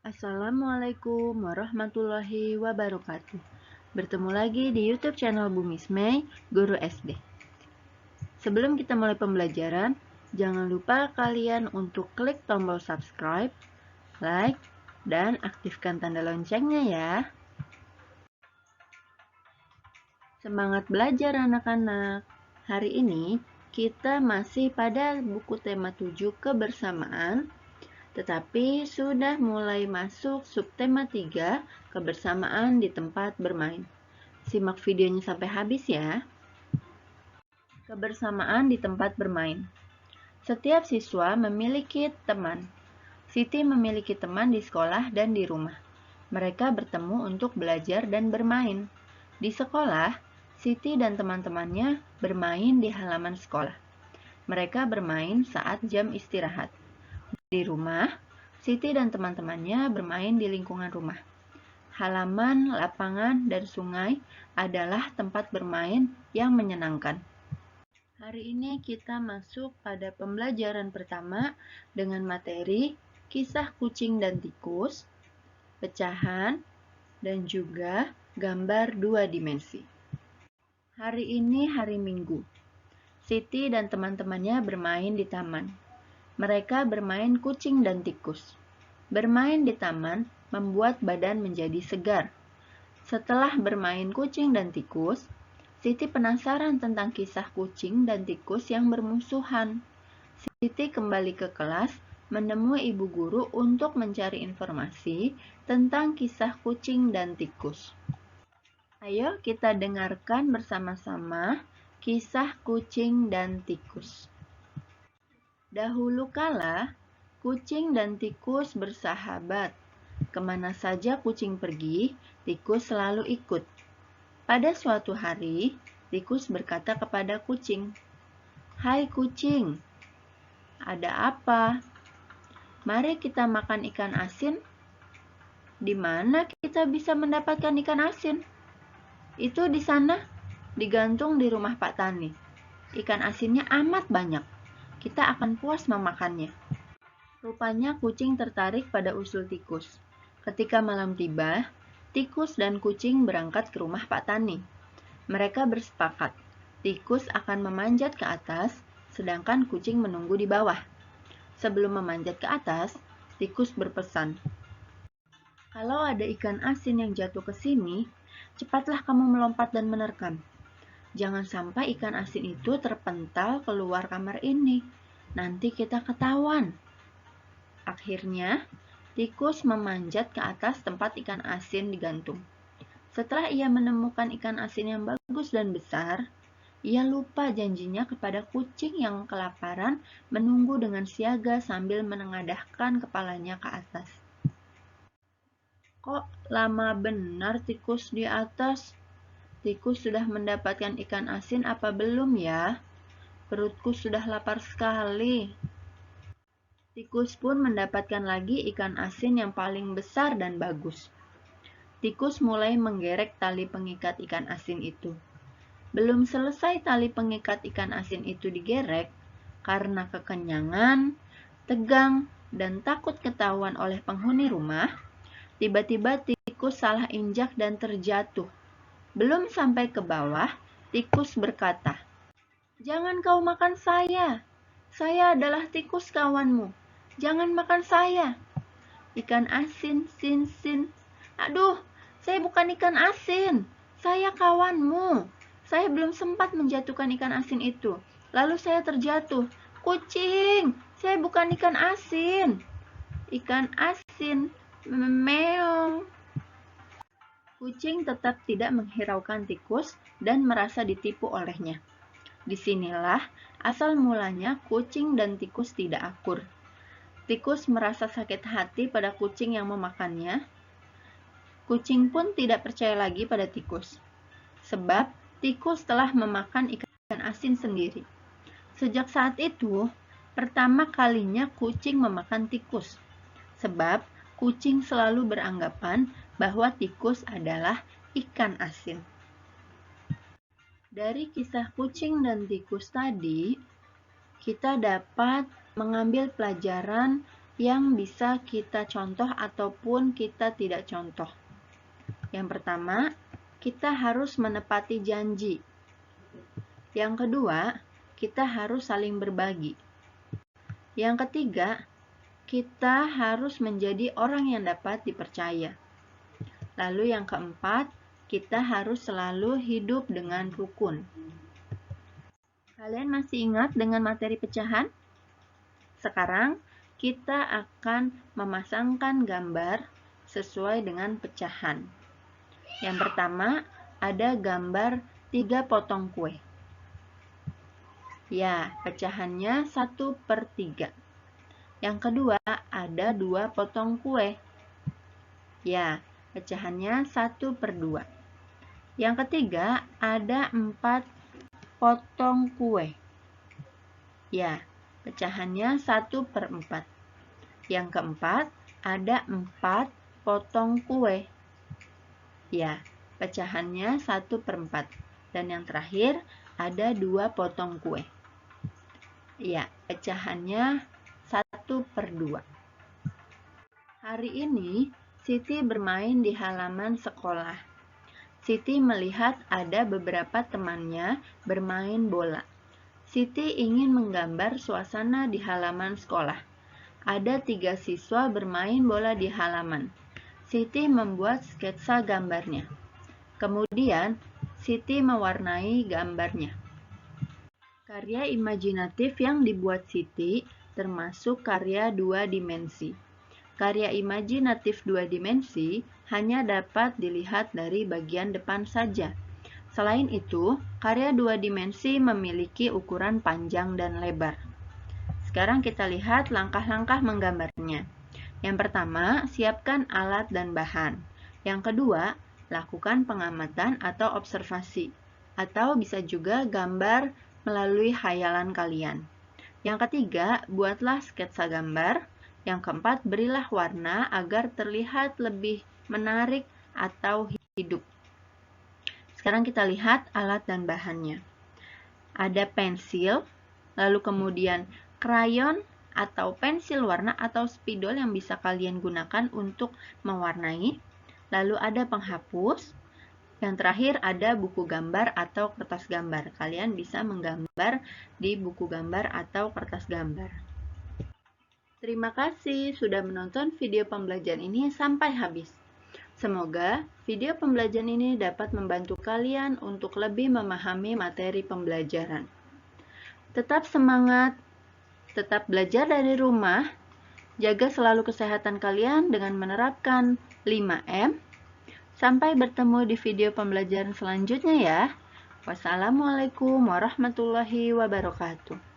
Assalamualaikum warahmatullahi wabarakatuh. Bertemu lagi di YouTube channel Bumismei, Guru SD. Sebelum kita mulai pembelajaran, jangan lupa kalian untuk klik tombol subscribe, like, dan aktifkan tanda loncengnya ya. Semangat belajar anak-anak. Hari ini kita masih pada buku tema 7 kebersamaan, tetapi sudah mulai masuk subtema 3, kebersamaan di tempat bermain. Simak videonya sampai habis ya. Kebersamaan di tempat bermain. Setiap siswa memiliki teman. Siti memiliki teman di sekolah dan di rumah. Mereka bertemu untuk belajar dan bermain. Di sekolah, Siti dan teman-temannya bermain di halaman sekolah. Mereka bermain saat jam istirahat. Di rumah, Siti dan teman-temannya bermain di lingkungan rumah. Halaman, lapangan, dan sungai adalah tempat bermain yang menyenangkan. Hari ini kita masuk pada pembelajaran pertama dengan materi kisah kucing dan tikus, pecahan, dan juga gambar 2 dimensi. Hari ini hari Minggu. Siti dan teman-temannya bermain di taman. Mereka bermain kucing dan tikus. Bermain di taman membuat badan menjadi segar. Setelah bermain kucing dan tikus, Siti penasaran tentang kisah kucing dan tikus yang bermusuhan. Siti kembali ke kelas menemui ibu guru untuk mencari informasi tentang kisah kucing dan tikus. Ayo kita dengarkan bersama-sama kisah kucing dan tikus. Dahulu kala, kucing dan tikus bersahabat. Kemana saja kucing pergi, tikus selalu ikut. Pada suatu hari, tikus berkata kepada kucing, "Hai kucing, ada apa? Mari kita makan ikan asin." "Di mana kita bisa mendapatkan ikan asin?" "Itu di sana, digantung di rumah Pak Tani. Ikan asinnya amat banyak. Kita akan puas memakannya." Rupanya kucing tertarik pada usul tikus. Ketika malam tiba, tikus dan kucing berangkat ke rumah Pak Tani. Mereka bersepakat, tikus akan memanjat ke atas, sedangkan kucing menunggu di bawah. Sebelum memanjat ke atas, tikus berpesan, "Kalau ada ikan asin yang jatuh ke sini, cepatlah kamu melompat dan menerkam. Jangan sampai ikan asin itu terpental keluar kamar ini. Nanti kita ketahuan." Akhirnya, tikus memanjat ke atas tempat ikan asin digantung. Setelah ia menemukan ikan asin yang bagus dan besar, ia lupa janjinya kepada kucing yang kelaparan menunggu dengan siaga sambil menengadahkan kepalanya ke atas. "Kok lama benar tikus di atas? Tikus sudah mendapatkan ikan asin apa belum ya? Perutku sudah lapar sekali." Tikus pun mendapatkan lagi ikan asin yang paling besar dan bagus. Tikus mulai menggerek tali pengikat ikan asin itu. Belum selesai tali pengikat ikan asin itu digerek, karena kekenyangan, tegang, dan takut ketahuan oleh penghuni rumah, tiba-tiba tikus salah injak dan terjatuh. Belum sampai ke bawah, tikus berkata, "Jangan kau makan saya. Saya adalah tikus kawanmu. Jangan makan saya." "Ikan asin, sin, sin." "Aduh, saya bukan ikan asin. Saya kawanmu. Saya belum sempat menjatuhkan ikan asin itu. Lalu saya terjatuh. Kucing, saya bukan ikan asin." "Ikan asin, meong." Kucing tetap tidak menghiraukan tikus dan merasa ditipu olehnya. Disinilah asal mulanya kucing dan tikus tidak akur. Tikus merasa sakit hati pada kucing yang memakannya. Kucing pun tidak percaya lagi pada tikus, sebab tikus telah memakan ikan asin sendiri. Sejak saat itu, pertama kalinya kucing memakan tikus, sebab kucing selalu beranggapan bahwa tikus adalah ikan asin. Dari kisah kucing dan tikus tadi, kita dapat mengambil pelajaran yang bisa kita contoh ataupun kita tidak contoh. Yang pertama, kita harus menepati janji. Yang kedua, kita harus saling berbagi. Yang ketiga, kita harus menjadi orang yang dapat dipercaya. Lalu yang keempat, kita harus selalu hidup dengan rukun. Kalian masih ingat dengan materi pecahan? Sekarang, kita akan memasangkan gambar sesuai dengan pecahan. Yang pertama, ada gambar 3 potong kue. Ya, pecahannya 1/3. Yang kedua, ada 2 potong kue. Ya, pecahannya 1/2. Yang ketiga, ada 4 potong kue. Ya, pecahannya 1/4. Yang keempat, ada 4 potong kue. Ya, pecahannya 1/4. Dan yang terakhir, ada 2 potong kue. Ya, pecahannya 1/2. Hari ini, Siti bermain di halaman sekolah. Siti melihat ada beberapa temannya bermain bola. Siti ingin menggambar suasana di halaman sekolah. Ada 3 siswa bermain bola di halaman. Siti membuat sketsa gambarnya. Kemudian, Siti mewarnai gambarnya. Karya imajinatif yang dibuat Siti termasuk karya 2 dimensi. Karya imajinatif 2 dimensi hanya dapat dilihat dari bagian depan saja. Selain itu, karya 2 dimensi memiliki ukuran panjang dan lebar. Sekarang kita lihat langkah-langkah menggambarnya. Yang pertama, siapkan alat dan bahan. Yang kedua, lakukan pengamatan atau observasi. Atau bisa juga gambar melalui khayalan kalian. Yang ketiga, buatlah sketsa gambar. Yang keempat, berilah warna agar terlihat lebih menarik atau hidup. Sekarang kita lihat alat dan bahannya. Ada pensil, lalu kemudian krayon atau pensil warna atau spidol yang bisa kalian gunakan untuk mewarnai. Lalu ada penghapus. Yang terakhir ada buku gambar atau kertas gambar. Kalian bisa menggambar di buku gambar atau kertas gambar. Terima kasih sudah menonton video pembelajaran ini sampai habis. Semoga video pembelajaran ini dapat membantu kalian untuk lebih memahami materi pembelajaran. Tetap semangat, tetap belajar dari rumah, jaga selalu kesehatan kalian dengan menerapkan 5M. Sampai bertemu di video pembelajaran selanjutnya ya. Wassalamualaikum warahmatullahi wabarakatuh.